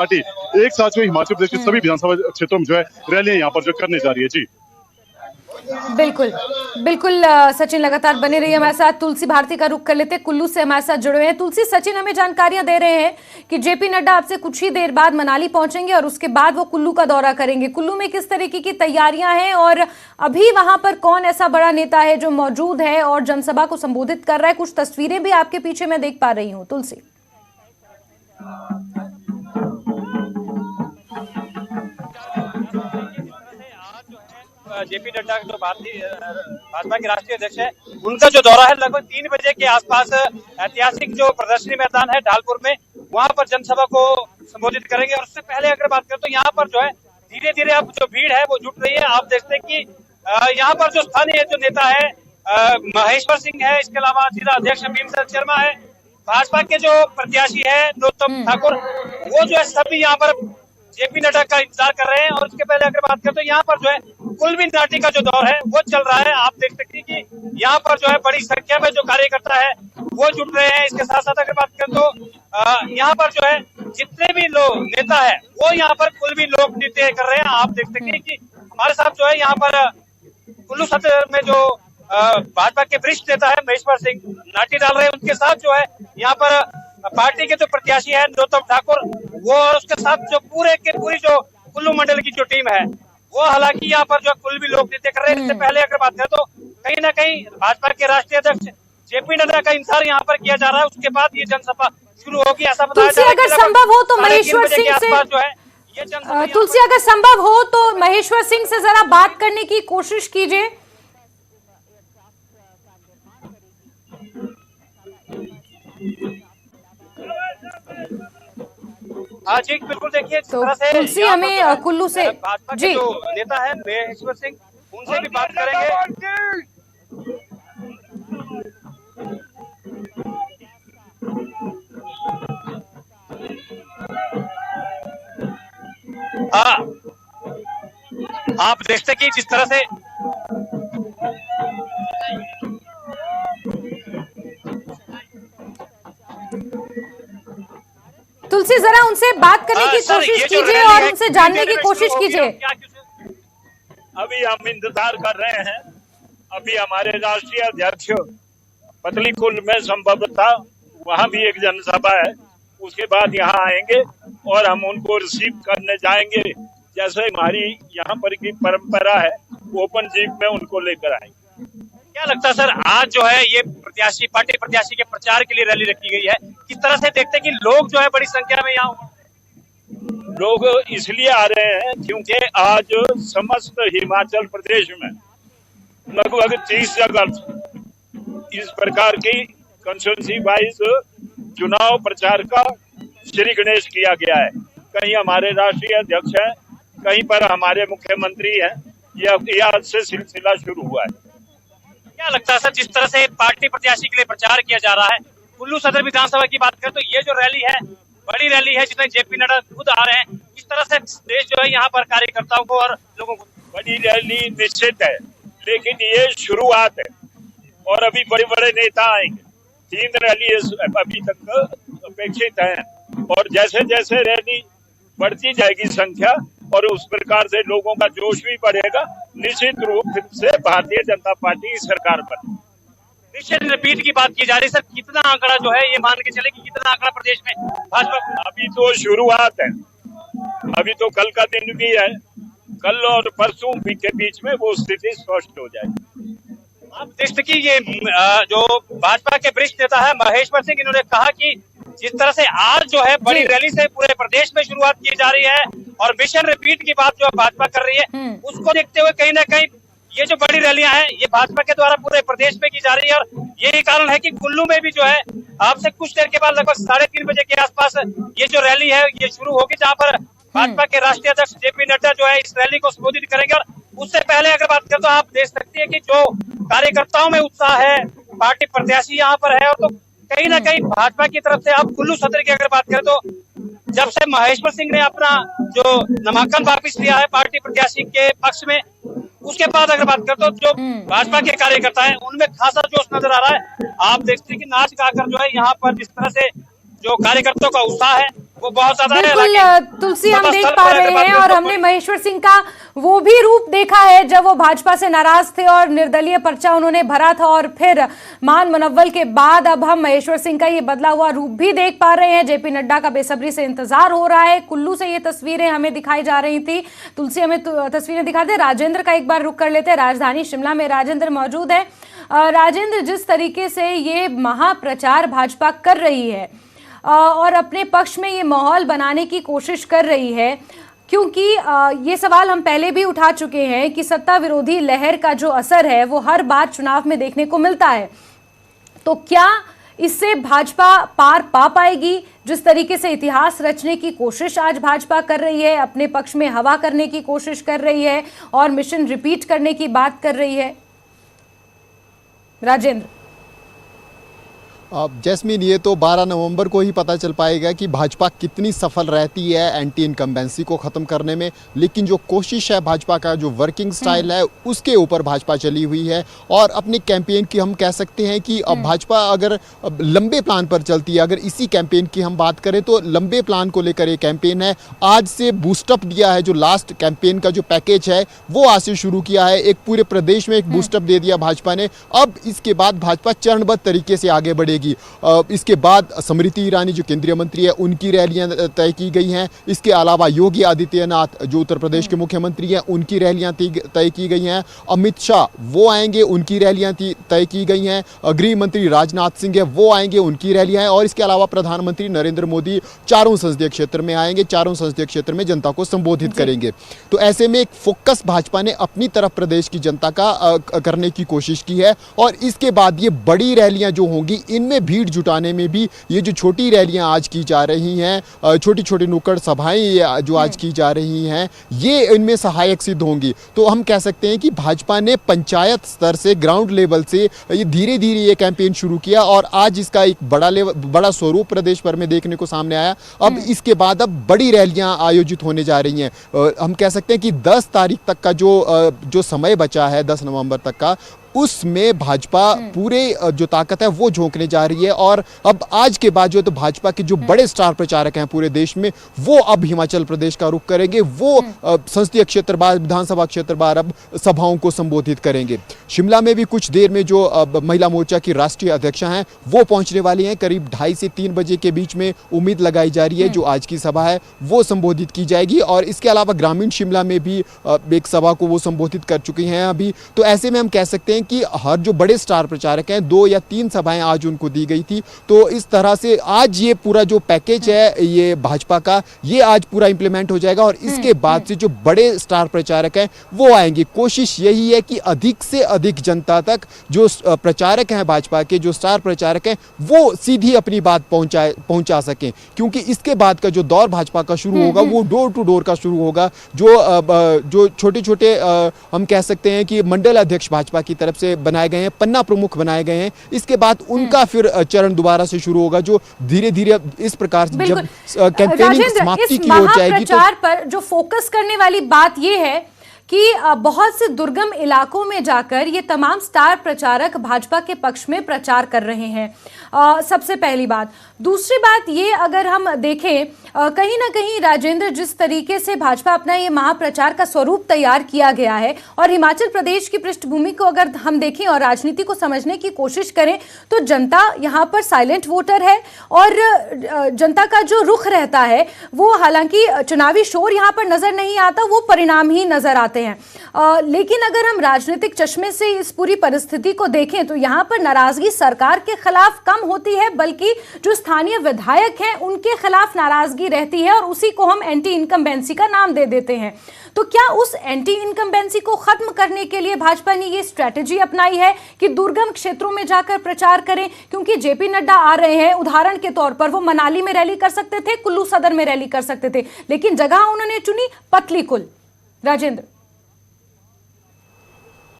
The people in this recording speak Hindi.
पार्टी एक साथ जो हिमाचल प्रदेश के सभी विधानसभा क्षेत्रों में जो है रैलियां यहाँ पर जो करने जा रही है। जी बिल्कुल बिल्कुल सचिन लगातार बने रहिए हमारे साथ। तुलसी भारती का रुख कर लेते, कुल्लू से हमारे साथ जुड़े हुए हैं। तुलसी, सचिन हमें जानकारियां दे रहे हैं कि जेपी नड्डा आपसे कुछ ही देर बाद मनाली पहुंचेंगे और उसके बाद वो कुल्लू का दौरा करेंगे। कुल्लू में किस तरीके की तैयारियां हैं और अभी वहां पर कौन ऐसा बड़ा नेता है जो मौजूद है और जनसभा को संबोधित कर रहा है? कुछ तस्वीरें भी आपके पीछे मैं देख पा रही हूँ। तुलसी, जेपी नड्डा जो भाजपा के राष्ट्रीय अध्यक्ष है, उनका जो दौरा है लगभग 3 बजे के आसपास ऐतिहासिक जो प्रदर्शनी मैदान है ढालपुर में, वहां पर जनसभा को संबोधित करेंगे। और उससे पहले अगर बात करें तो यहाँ पर जो है धीरे धीरे अब जो भीड़ है वो जुट रही है। आप देखते हैं कि यहाँ पर जो स्थानीय जो नेता है महेश्वर सिंह है, इसके अलावा जिला अध्यक्ष भीमसेन शर्मा है, भाजपा के जो प्रत्याशी है नरोत्तम ठाकुर, वो जो है सभी यहाँ पर जेपी नड्डा का इंतजार कर रहे हैं। और उसके पहले अगर बात करें तो यहाँ पर जो है कुल्लू नाटी का जो दौर है वो चल रहा है। आप देख सकते हैं कि यहाँ पर जो है बड़ी संख्या में जो कार्यकर्ता है वो जुट रहे हैं। इसके साथ साथ अगर बात करें तो यहाँ पर जो है जितने भी लोग नेता है वो यहाँ पर कुल्लू लोक नृत्य कर रहे हैं। आप देख सकते हैं कि हमारे साथ जो है यहाँ पर कुल्लू सत्र में जो भाजपा के वरिष्ठ नेता है महेश्वर सिंह नाटी डाल रहे हैं, उनके साथ जो है यहाँ पर पार्टी के जो प्रत्याशी है नरोत्तम ठाकुर, वो और उसके साथ जो पूरी जो कुल्लू मंडल की जो टीम है वो हालांकि यहाँ पर जो कुल्लू लोक नृत्य कर रहे हैं। इससे पहले अगर बात करें तो कहीं ना कहीं भाजपा के राष्ट्रीय अध्यक्ष जेपी नड्डा का इंतजार यहाँ पर किया जा रहा है। उसके बाद ये जनसभा शुरू होगी ऐसा बताया जा रहा है। अगर संभव हो तो महेश्वर सिंह से जो है ये जनसभा, तुलसी अगर संभव हो तो महेश्वर सिंह से जरा बात करने की कोशिश कीजिए। हाँ जी बिल्कुल, देखिए तो तुलसी हमें कुल्लू से भाजपा के जो नेता है महेश्वर सिंह, उनसे भी बात करेंगे। हाँ, आप देखते कि जिस तरह से तुलसी जरा उनसे बात करने की कोशिश कीजिए और उनसे जानने की कोशिश कीजिए। अभी हम इंतजार कर रहे हैं। अभी हमारे राष्ट्रीय अध्यक्ष पतलीकुंड में संभवतः वहां भी एक जनसभा है, उसके बाद यहाँ आएंगे और हम उनको रिसीव करने जाएंगे। जैसे हमारी यहाँ पर की परंपरा है, ओपन जीप में उनको लेकर आएंगे। क्या लगता है सर, आज जो है ये पार्टी प्रत्याशी के प्रचार के लिए रैली रखी गई है, किस तरह से देखते हैं कि लोग जो है बड़ी संख्या में यहाँ लोग इसलिए आ रहे हैं क्योंकि आज समस्त हिमाचल प्रदेश में लगभग 30 जगह इस प्रकार की कंस्टिट्यूंसी वाइज चुनाव प्रचार का श्री गणेश किया गया है। कहीं हमारे राष्ट्रीय अध्यक्ष हैं, कहीं पर हमारे मुख्यमंत्री हैं। यह आज से सिलसिला शुरू हुआ है। क्या लगता है सर, जिस तरह से पार्टी प्रत्याशी के लिए प्रचार किया जा रहा है, कुल्लू सदर विधानसभा की बात करें तो ये जो रैली है बड़ी रैली है जिसमें जेपी नड्डा खुद आ रहे हैं, किस तरह से देश जो है यहाँ पर कार्यकर्ताओं को और लोगों को? बड़ी रैली निश्चित है, लेकिन ये शुरुआत है और अभी बड़े बड़े नेता आएंगे। 3 रैली अभी तक अपेक्षित है और जैसे जैसे रैली बढ़ती जाएगी संख्या और उस प्रकार से लोगों का जोश भी बढ़ेगा, निश्चित रूप से भारतीय जनता पार्टी की सरकार पर निश्चित रिपीट की बात की जा रही है। सर, कितना आंकड़ा जो है ये मान के चले कि कितना आंकड़ा प्रदेश में भाजपा? अभी तो शुरुआत है, अभी तो कल का दिन भी है, कल और परसों के बीच में वो स्थिति स्पष्ट हो जाएगी। आप देख सकते कि ये जो भाजपा के वरिष्ठ नेता है महेश्वर सिंह, इन्होंने कहा कि जिस तरह से आज जो है बड़ी रैली से पूरे प्रदेश में शुरुआत की जा रही है और मिशन रिपीट की बात जो भाजपा कर रही है, उसको देखते हुए कहीं ना कहीं ये जो बड़ी रैलियां हैं ये भाजपा के द्वारा पूरे प्रदेश में की जा रही है। और यही कारण है कि कुल्लू में भी जो है आपसे कुछ देर के बाद लगभग 3:30 बजे के आसपास ये जो रैली है ये शुरू होगी, जहाँ पर भाजपा के राष्ट्रीय अध्यक्ष जेपी नड्डा जो है इस रैली को संबोधित करेंगे। और उससे पहले अगर बात करें तो आप देख सकते हैं कि जो कार्यकर्ताओं में उत्साह है, पार्टी प्रत्याशी यहाँ पर है, और तो कहीं ना कहीं भाजपा की तरफ से आप कुल्लू सत्र की अगर बात करें तो जब से महेश्वर सिंह ने अपना जो नामांकन वापिस लिया है पार्टी प्रत्याशी के पक्ष में, उसके बाद अगर बात करें तो जो भाजपा के कार्यकर्ता हैं उनमें खासा जोश नजर आ रहा है। आप देखते हैं कि नाच गाकर जो है यहाँ पर जिस तरह से जो कार्यकर्ताओं का उत्साह है वो बहुत ज्यादा है। बिल्कुल तुलसी, हम देख पा रहे हैं और हमने महेश्वर सिंह का वो भी रूप देखा है जब वो भाजपा से नाराज थे और निर्दलीय पर्चा उन्होंने भरा था, और फिर मान मुनव्वल के बाद अब हम महेश्वर सिंह का ये बदला हुआ रूप भी देख पा रहे हैं। जेपी नड्डा का बेसब्री से इंतजार हो रहा है। कुल्लू से ये तस्वीरें हमें दिखाई जा रही थी, तुलसी हमें तस्वीरें दिखा दे। राजेंद्र का एक बार रुख कर लेते हैं, राजधानी शिमला में राजेंद्र मौजूद है। राजेंद्र, जिस तरीके से ये महाप्रचार भाजपा कर रही है और अपने पक्ष में ये माहौल बनाने की कोशिश कर रही है, क्योंकि ये सवाल हम पहले भी उठा चुके हैं कि सत्ता विरोधी लहर का जो असर है वो हर बार चुनाव में देखने को मिलता है, तो क्या इससे भाजपा पार पा पाएगी? जिस तरीके से इतिहास रचने की कोशिश आज भाजपा कर रही है, अपने पक्ष में हवा करने की कोशिश कर रही है और मिशन रिपीट करने की बात कर रही है। राजेंद्र, जैस्मीन, ये तो 12 नवंबर को ही पता चल पाएगा कि भाजपा कितनी सफल रहती है एंटी इनकम्बेंसी को ख़त्म करने में। लेकिन जो कोशिश है भाजपा का, जो वर्किंग स्टाइल है, उसके ऊपर भाजपा चली हुई है। और अपने कैंपेन की हम कह सकते हैं कि अब भाजपा अगर लंबे प्लान पर चलती है, अगर इसी कैंपेन की हम बात करें तो लंबे प्लान को लेकर ये कैंपेन है। आज से बूस्टअप दिया है, जो लास्ट कैंपेन का जो पैकेज है वो आज से शुरू किया है। एक पूरे प्रदेश में एक बूस्टअप दे दिया भाजपा ने। अब इसके बाद भाजपा चरणबद्ध तरीके से आगे बढ़ेगी। इसके बाद स्मृति ईरानी जो केंद्रीय मंत्री है, उनकी रैलियां तय की गई हैं। इसके अलावा योगी आदित्यनाथ जो उत्तर प्रदेश के मुख्यमंत्री हैं, उनकी रैलियां तय की गई हैं। अमित शाह वो आएंगे, उनकी रैलियां तय की गई हैं। गृह मंत्री राजनाथ सिंह है, वो आएंगे, उनकी रैलियां हैं। और इसके अलावा प्रधानमंत्री नरेंद्र मोदी चारों संसदीय क्षेत्र में आएंगे, चारों संसदीय क्षेत्र में जनता को संबोधित करेंगे। तो ऐसे में एक फोकस भाजपा ने अपनी तरफ प्रदेश की जनता का करने की कोशिश की है। और इसके बाद ये बड़ी रैलियां जो होंगी, इनमें भीड़ जुटाने में भी ये जो छोटी रैलियां आज की जा रही हैं, छोटी छोटी नुक्कड़ सभाएं जो आज की जा रही हैं, ये इनमें सहायक सिद्ध होंगी। तो हम कह सकते हैं कि भाजपा ने पंचायत स्तर से, ग्राउंड लेवल से ये धीरे धीरे ये कैंपेन शुरू किया और आज इसका एक बड़ा स्वरूप प्रदेश भर में देखने को सामने आया। अब इसके बाद अब बड़ी रैलियां आयोजित होने जा रही हैं। हम कह सकते हैं कि 10 तारीख तक का जो समय बचा है, 10 नवंबर तक का, उसमें भाजपा पूरे जो ताकत है वो झोंकने जा रही है। और अब आज के बाद जो तो भाजपा के जो बड़े स्टार प्रचारक हैं पूरे देश में, वो अब हिमाचल प्रदेश का रुख करेंगे। वो संसदीय क्षेत्र बार, विधानसभा क्षेत्र बार अब सभाओं को संबोधित करेंगे। शिमला में भी कुछ देर में जो महिला मोर्चा की राष्ट्रीय अध्यक्षा हैं वो पहुंचने वाली हैं। करीब 2:30 से 3 बजे के बीच में उम्मीद लगाई जा रही है जो आज की सभा है वो संबोधित की जाएगी। और इसके अलावा ग्रामीण शिमला में भी एक सभा को वो संबोधित कर चुकी हैं अभी। तो ऐसे में हम कह सकते हैं कि हर जो बड़े स्टार प्रचारक हैं, 2 या 3 सभाएं आज उनको दी गई थी। तो इस तरह से आज ये पूरा जो पैकेज है ये भाजपा का, ये आज पूरा इंप्लीमेंट हो जाएगा। और इसके बाद से जो बड़े स्टार प्रचारक हैं वो आएंगे। कोशिश यही है कि अधिक से अधिक जनता तक जो प्रचारक हैं भाजपा के, जो स्टार प्रचारक हैं, वो सीधी अपनी बात पहुंचा सकें। क्योंकि इसके बाद का जो दौर भाजपा का शुरू होगा वो डोर टू डोर का शुरू होगा। जो छोटे छोटे हम कह सकते हैं कि मंडल अध्यक्ष भाजपा की तरफ से बनाए गए हैं, पन्ना प्रमुख बनाए गए हैं, इसके बाद उनका फिर चरण दोबारा से शुरू होगा, जो धीरे धीरे इस प्रकार से जब कैंपेनिंग समाप्ति की ओर जाएगी। तो पर जो फोकस करने वाली बात यह है कि बहुत से दुर्गम इलाकों में जाकर ये तमाम स्टार प्रचारक भाजपा के पक्ष में प्रचार कर रहे हैं। सबसे पहली बात। दूसरी बात ये, अगर हम देखें कहीं ना कहीं राजेंद्र, जिस तरीके से भाजपा अपना ये महाप्रचार का स्वरूप तैयार किया गया है और हिमाचल प्रदेश की पृष्ठभूमि को अगर हम देखें और राजनीति को समझने की कोशिश करें तो जनता यहाँ पर साइलेंट वोटर है और जनता का जो रुख रहता है वो, हालांकि चुनावी शोर यहाँ पर नजर नहीं आता, वो परिणाम ही नजर आते हैं। लेकिन अगर हम राजनीतिक चश्मे से इस पूरी परिस्थिति को देखें तो यहाँ पर नाराजगी सरकार के खिलाफ कम होती है, बल्कि जो स्थानीय विधायक हैं उनके खिलाफ नाराजगी रहती है और उसी को हम एंटी इनकम्बेंसी का नाम दे देते हैं। तो क्या उस एंटी इनकम्बेंसी को खत्म करने के लिए भाजपा ने ये स्ट्रेटेजी अपनाई है कि दुर्गम क्षेत्रों में जाकर प्रचार करें? क्योंकि जेपी नड्डा आ रहे हैं, उदाहरण के तौर पर वो मनाली में रैली कर सकते थे, कुल्लू सदर में रैली कर सकते थे, लेकिन जगह उन्होंने चुनी पतलीकुल। राजेंद्र,